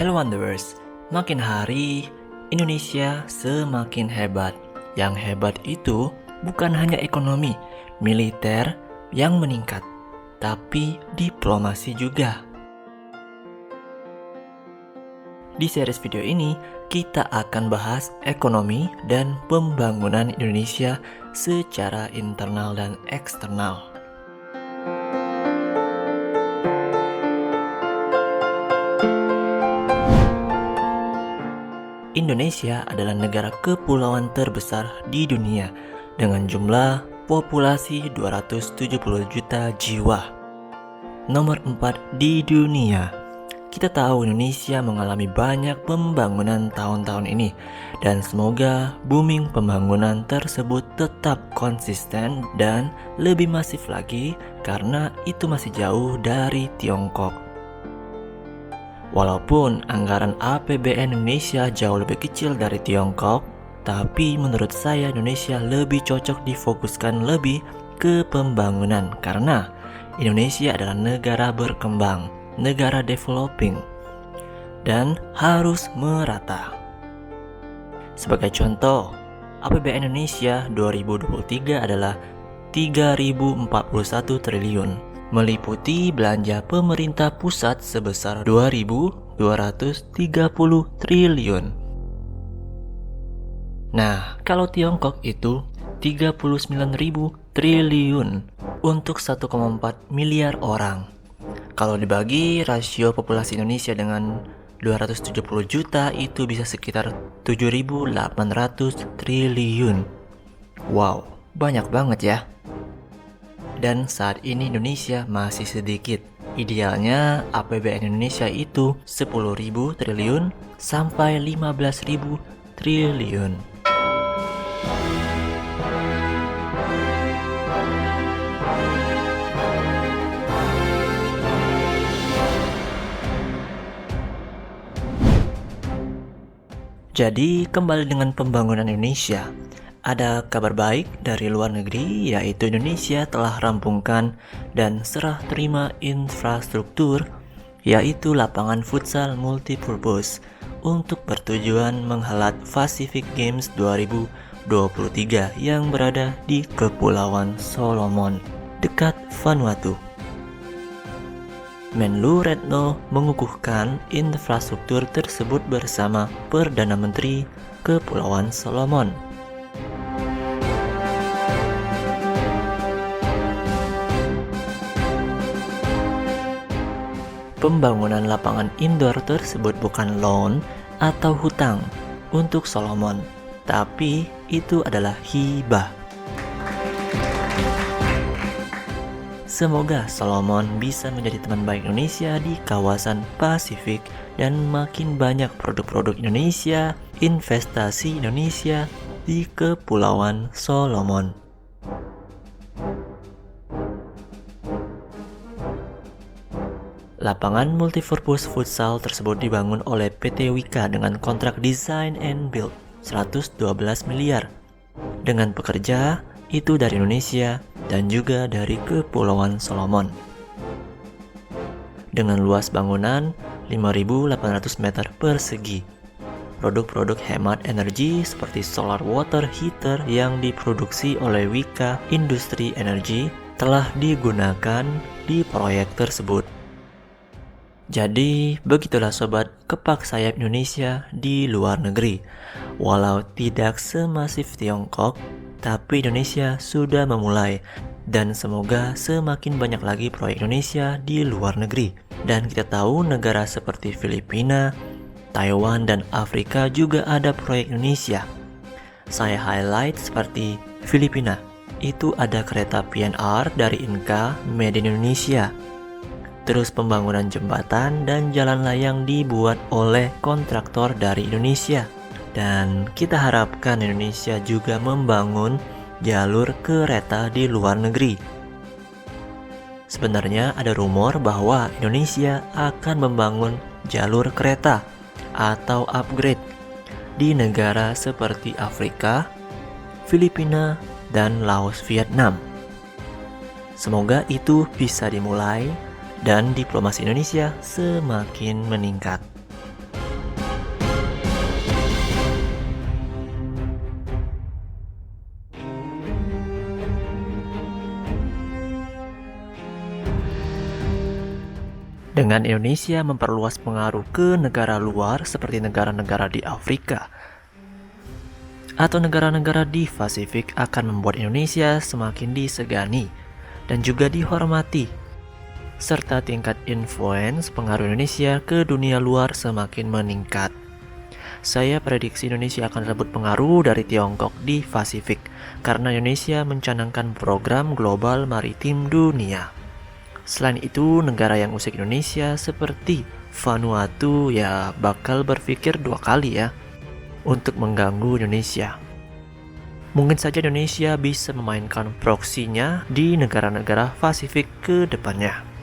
Hello Wanderers, makin hari Indonesia semakin hebat. Yang hebat itu bukan hanya ekonomi, militer yang meningkat, tapi diplomasi juga. Di series video ini, kita akan bahas ekonomi dan pembangunan Indonesia secara internal dan eksternal. Indonesia adalah negara kepulauan terbesar di dunia dengan jumlah populasi 270 juta jiwa. Nomor 4 di dunia. Kita tahu Indonesia mengalami banyak pembangunan tahun-tahun ini dan semoga booming pembangunan tersebut tetap konsisten dan lebih masif lagi karena itu masih jauh dari Tiongkok. Walaupun anggaran APBN Indonesia jauh lebih kecil dari Tiongkok, tapi menurut saya Indonesia lebih cocok difokuskan lebih ke pembangunan karena Indonesia adalah negara berkembang, negara developing, dan harus merata. Sebagai contoh, APBN Indonesia 2023 adalah 3.041 triliun. Meliputi belanja pemerintah pusat sebesar 2.230 triliun. Nah, kalau Tiongkok itu 39.000 triliun untuk 1,4 miliar orang. Kalau dibagi rasio populasi Indonesia dengan 270 juta itu bisa sekitar 7.800 triliun. Wow, banyak banget ya. Dan saat ini Indonesia masih sedikit. Idealnya APBN Indonesia itu 10.000 triliun sampai 15.000 triliun. Jadi kembali dengan pembangunan Indonesia. Ada kabar baik dari luar negeri, yaitu Indonesia telah rampungkan dan serah terima infrastruktur, yaitu lapangan futsal multipurpose untuk bertujuan menghelat Pacific Games 2023 yang berada di Kepulauan Solomon, dekat Vanuatu. Menlu Retno mengukuhkan infrastruktur tersebut bersama Perdana Menteri Kepulauan Solomon. Pembangunan lapangan indoor tersebut bukan loan atau hutang untuk Solomon, tapi itu adalah hibah. Semoga Solomon bisa menjadi teman baik Indonesia di kawasan Pasifik dan makin banyak produk-produk Indonesia, investasi Indonesia di Kepulauan Solomon. Lapangan multipurpose futsal tersebut dibangun oleh PT Wika dengan kontrak design and build 112 miliar. Dengan pekerja itu dari Indonesia dan juga dari Kepulauan Solomon. Dengan luas bangunan 5.800 meter persegi. Produk-produk hemat energi seperti solar water heater yang diproduksi oleh Wika Industri Energi telah digunakan di proyek tersebut. Jadi, begitulah sobat kepak sayap Indonesia di luar negeri. Walau tidak semasif Tiongkok, tapi Indonesia sudah memulai. Dan semoga semakin banyak lagi proyek Indonesia di luar negeri. Dan kita tahu negara seperti Filipina, Taiwan, dan Afrika juga ada proyek Indonesia. Saya highlight seperti Filipina. Itu ada kereta PNR dari Inka Made in Indonesia. Terus pembangunan jembatan dan jalan layang dibuat oleh kontraktor dari Indonesia. Dan kita harapkan Indonesia juga membangun jalur kereta di luar negeri. Sebenarnya ada rumor bahwa Indonesia akan membangun jalur kereta atau upgrade di negara seperti Afrika, Filipina, dan Laos Vietnam. Semoga itu bisa dimulai dan diplomasi Indonesia semakin meningkat. Dengan Indonesia memperluas pengaruh ke negara luar seperti negara-negara di Afrika atau negara-negara di Pasifik akan membuat Indonesia semakin disegani dan juga dihormati, serta tingkat influence pengaruh Indonesia ke dunia luar semakin meningkat. Saya prediksi Indonesia akan rebut pengaruh dari Tiongkok di Pasifik karena Indonesia mencanangkan program global maritim dunia. Selain itu, negara yang usik Indonesia seperti Vanuatu ya bakal berpikir 2 kali ya untuk mengganggu Indonesia. Mungkin saja Indonesia bisa memainkan proksinya di negara-negara Pasifik ke depannya.